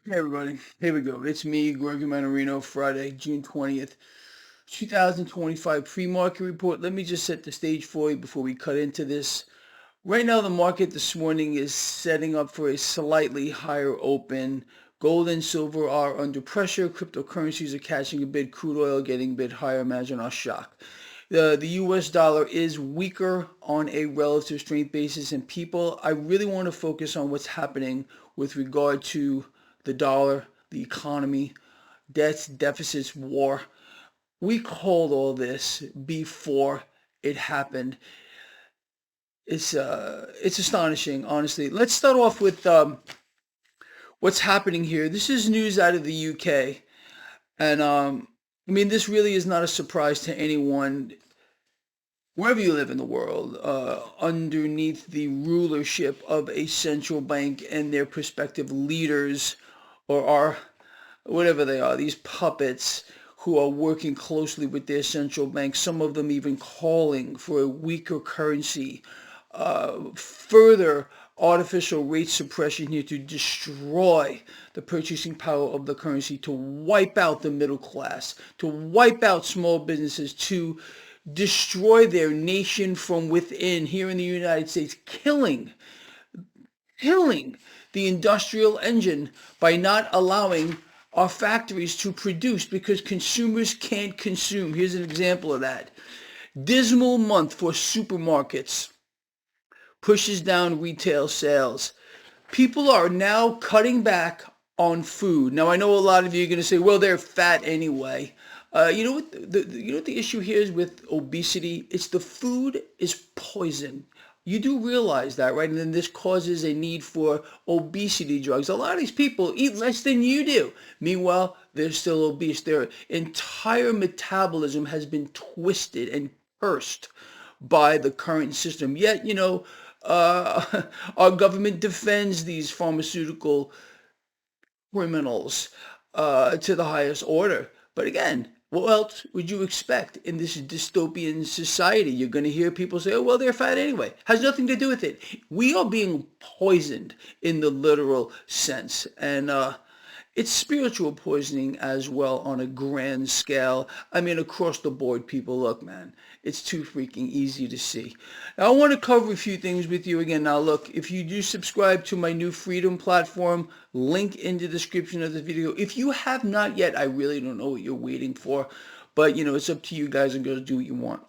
Hey everybody, here we go. It's me, Gregory Mannarino, Friday, June 20th, 2025 pre-market report. Let me just set the stage for you before we cut into this. Right now, the market this morning is setting up for a slightly higher open. Gold and silver are under pressure. Cryptocurrencies are catching a bid. Crude oil getting a bit higher. Imagine our shock. The US dollar is weaker on a relative strength basis. And people, I really want to focus on what's happening with regard to the dollar, the economy, debts, deficits, war. We called all this before it happened. It's astonishing, honestly. Let's start off with what's happening here. This is news out of the UK, and I mean, this really is not a surprise to anyone. Wherever you live in the world, underneath the rulership of a central bank and their prospective leaders, or are whatever they are, these puppets who are working closely with their central bank, some of them even calling for a weaker currency, further artificial rate suppression here to destroy the purchasing power of the currency, to wipe out the middle class, to wipe out small businesses, to destroy their nation from within here in the United States, killing the industrial engine by not allowing our factories to produce because consumers can't consume. Here's an example of that. Dismal month for supermarkets pushes down retail sales. People are now cutting back on food. Now, I know a lot of you are going to say, well, they're fat anyway. You know what the issue here is with obesity? It's the food is poison. You do realize that, right? And then this causes a need for obesity drugs. A lot of these people eat less than you do. Meanwhile, they're still obese. Their entire metabolism has been twisted and cursed by the current system. Yet, our government defends these pharmaceutical criminals to the highest order. But again, what else would you expect in this dystopian society? You're going to hear people say, oh, well, they're fat anyway. Has nothing to do with it. We are being poisoned in the literal sense. And it's spiritual poisoning as well on a grand scale. I mean, across the board, people, look, man, it's too freaking easy to see. Now, I want to cover a few things with you again. Now, look, if you do subscribe to my new Freedom platform, link in the description of the video. If you have not yet, I really don't know what you're waiting for, but, it's up to you guys and girls to do what you want.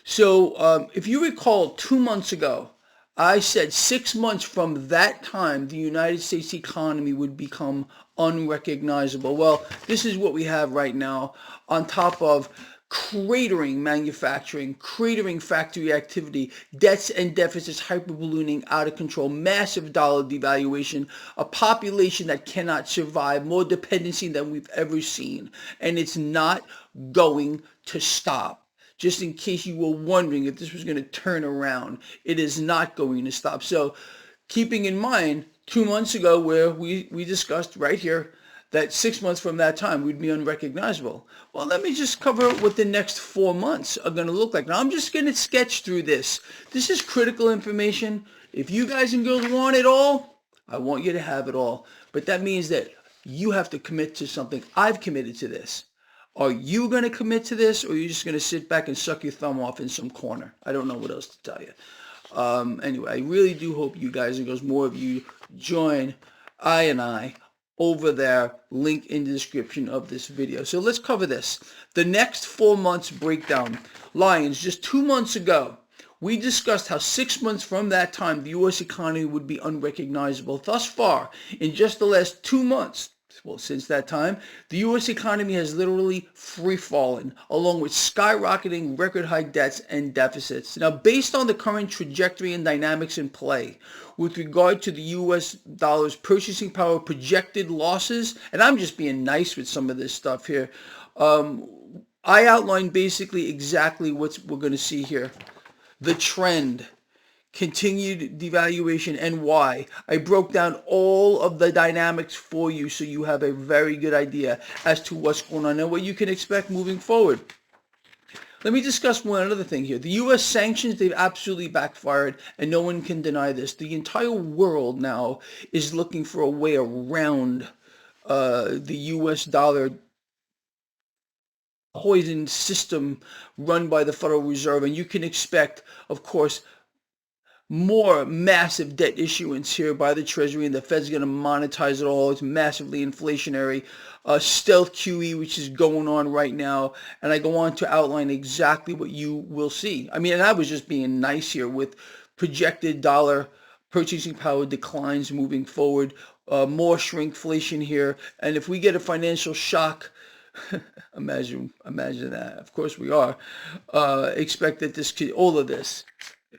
So, if you recall, 2 months ago, I said 6 months from that time, the United States economy would become unrecognizable. Well, this is what we have right now, on top of cratering manufacturing, cratering factory activity, debts and deficits hyperballooning out of control, massive dollar devaluation, a population that cannot survive, more dependency than we've ever seen. And it's not going to stop. Just in case you were wondering if this was going to turn around, it is not going to stop. So keeping in mind 2 months ago where we discussed right here that 6 months from that time we'd be unrecognizable. Well, let me just cover what the next 4 months are going to look like. Now, I'm just going to sketch through this. This is critical information. If you guys and girls want it all, I want you to have it all. But that means that you have to commit to something. I've committed to this. Are you going to commit to this, or are you just going to sit back and suck your thumb off in some corner? I don't know what else to tell you. Anyway, I really do hope you guys and girls, more of you, join I over there, link in the description of this video. So let's cover this. The next 4 months breakdown. Lions, just 2 months ago, we discussed how 6 months from that time, the U.S. economy would be unrecognizable. Thus far, in just the last 2 months, well, since that time, the U.S. economy has literally free-fallen, along with skyrocketing record-high debts and deficits. Now, based on the current trajectory and dynamics in play, with regard to the U.S. dollar's purchasing power projected losses, and I'm just being nice with some of this stuff here, I outlined basically exactly what we're going to see here. The trend, continued devaluation, and why. I broke down all of the dynamics for you so you have a very good idea as to what's going on and what you can expect moving forward. Let me discuss one other thing here. The U.S. sanctions, they've absolutely backfired, and no one can deny this. The entire world now is looking for a way around the U.S. dollar poison system run by the Federal Reserve, and you can expect, of course, more massive debt issuance here by the Treasury, and the Fed's going to monetize it all. It's massively inflationary. Stealth QE, which is going on right now, and I go on to outline exactly what you will see. I mean, and I was just being nice here with projected dollar purchasing power declines moving forward, more shrinkflation here, and if we get a financial shock, imagine that. Of course we are. Expect that all of this,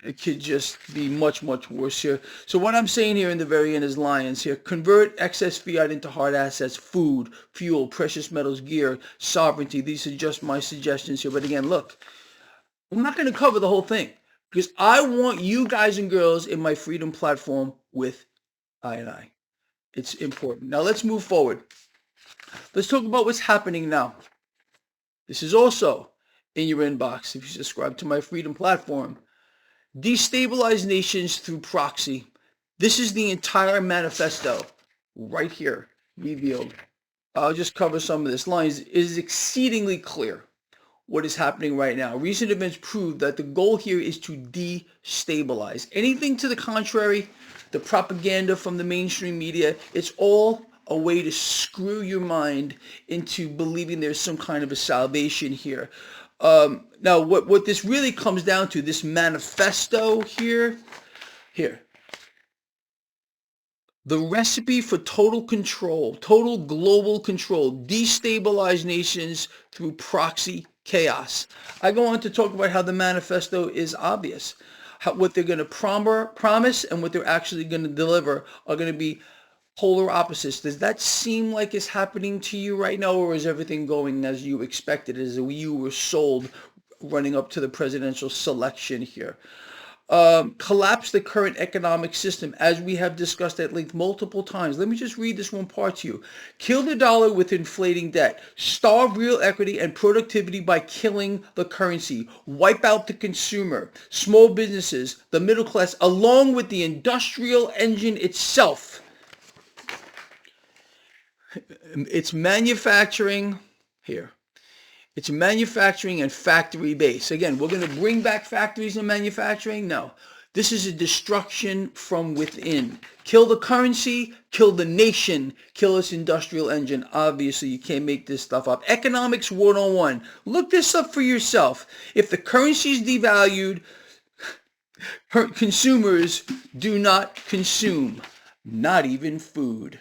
it could just be much, much worse here. So what I'm saying here in the very end is lions here. Convert excess fiat into hard assets, food, fuel, precious metals, gear, sovereignty. These are just my suggestions here. But again, look, I'm not going to cover the whole thing because I want you guys and girls in my freedom platform with I. It's important. Now let's move forward. Let's talk about what's happening now. This is also in your inbox if you subscribe to my freedom platform. Destabilize nations through proxy. This is the entire manifesto right here revealed. I'll just cover some of this. Lines is exceedingly clear what is happening right now. Recent events prove that the goal here is to destabilize. Anything to the contrary, the propaganda from the mainstream media, it's all a way to screw your mind into believing there's some kind of a salvation here. Now, what this really comes down to, this manifesto here, the recipe for total control, total global control, destabilize nations through proxy chaos. I go on to talk about how the manifesto is obvious. What they're going to promise and what they're actually going to deliver are going to be polar opposites. Does that seem like it's happening to you right now, or is everything going as you expected, as you were sold running up to the presidential selection here? Collapse the current economic system, as we have discussed at length multiple times. Let me just read this one part to you. Kill the dollar with inflating debt. Starve real equity and productivity by killing the currency. Wipe out the consumer, small businesses, the middle class, along with the industrial engine itself. It's manufacturing here. It's manufacturing and factory base. Again, we're going to bring back factories and manufacturing? No. This is a destruction from within. Kill the currency, kill the nation, kill its industrial engine. Obviously, you can't make this stuff up. Economics 101. Look this up for yourself. If the currency is devalued, consumers do not consume, not even food.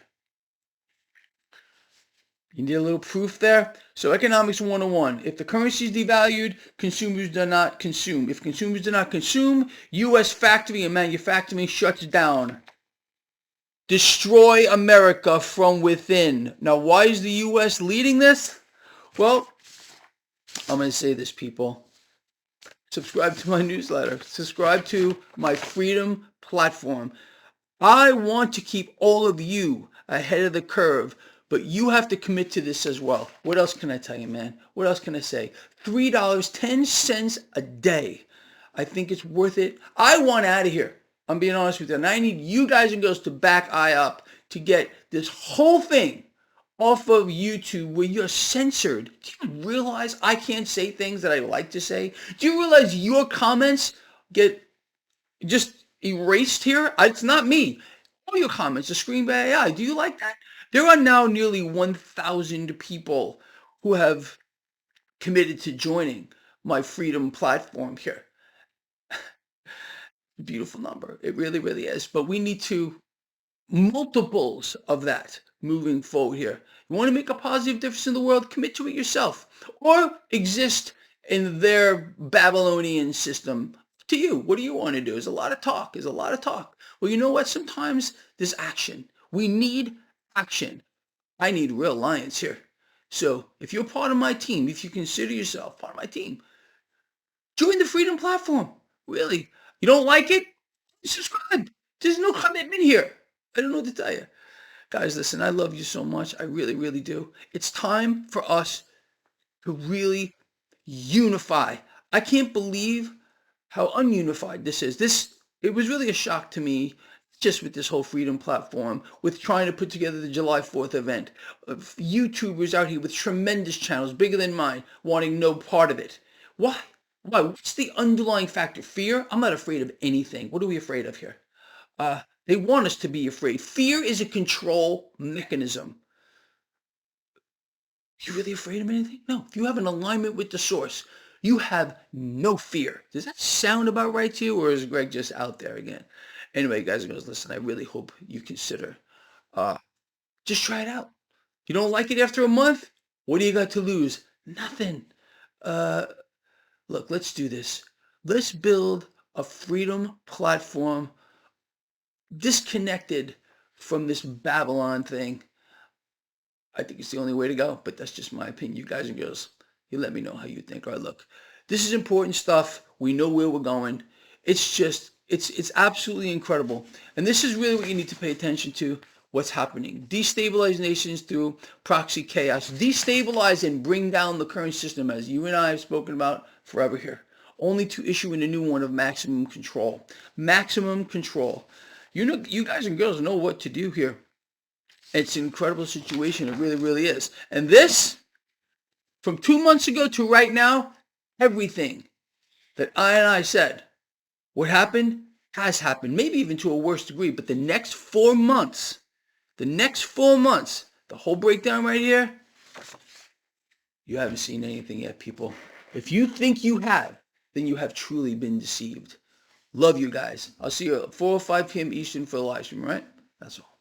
You need a little proof there? So economics 101. If the currency is devalued, consumers do not consume. If consumers do not consume, U.S. factory and manufacturing shuts down. Destroy America from within. Now, why is the U.S. leading this? Well, I'm going to say this, people. Subscribe to my newsletter. Subscribe to my freedom platform. I want to keep all of you ahead of the curve. But you have to commit to this as well. What else can I tell you, man? What else can I say? $3.10 a day. I think it's worth it. I want out of here. I'm being honest with you. And I need you guys and girls to back I up to get this whole thing off of YouTube where you're censored. Do you realize I can't say things that I like to say? Do you realize your comments get just erased here? It's not me. All your comments are screened by AI. Do you like that? There are now nearly 1,000 people who have committed to joining my freedom platform here. Beautiful number. It really, really is. But we need multiples of that moving forward here. You want to make a positive difference in the world? Commit to it yourself. Or exist in their Babylonian system. To you. What do you want to do? There's a lot of talk. Well, you know what? Sometimes there's action. We need action. I need real lions here. So if you're part of my team, if you consider yourself part of my team, join the freedom platform. Really. You don't like it? Subscribe. There's no commitment here. I don't know what to tell you. Guys, listen, I love you so much. I really, really do. It's time for us to really unify I can't believe how ununified this is. It was really a shock to me just with this whole freedom platform, with trying to put together the July 4th event. YouTubers out here with tremendous channels, bigger than mine, wanting no part of it. Why? Why? What's the underlying factor? Fear? I'm not afraid of anything. What are we afraid of here? They want us to be afraid. Fear is a control mechanism. You really afraid of anything? No. If you have an alignment with the source, you have no fear. Does that sound about right to you, or is Greg just out there again? Anyway, guys and girls, listen, I really hope you consider, uh, just try it out. You don't like it after a month? What do you got to lose? Nothing. Uh, Look, let's do this. Let's build a freedom platform disconnected from this Babylon thing. I think it's the only way to go, but that's just my opinion. You guys and girls, you let me know how you think. All right, look, this is important stuff. We know where we're going. It's just, it's absolutely incredible. And this is really what you need to pay attention to, what's happening. Destabilize nations through proxy chaos. Destabilize and bring down the current system, as you and I have spoken about forever here, only to issue in a new one of maximum control. Maximum control. You know, you guys and girls know what to do here. It's an incredible situation. It really, really is. And this, from 2 months ago to right now, everything that I said would happen has happened, maybe even to a worse degree. But the next 4 months, the whole breakdown right here, you haven't seen anything yet, people. If you think you have, then you have truly been deceived. Love you guys. I'll see you at 4 or 5 p.m. Eastern for the live stream, right? That's all.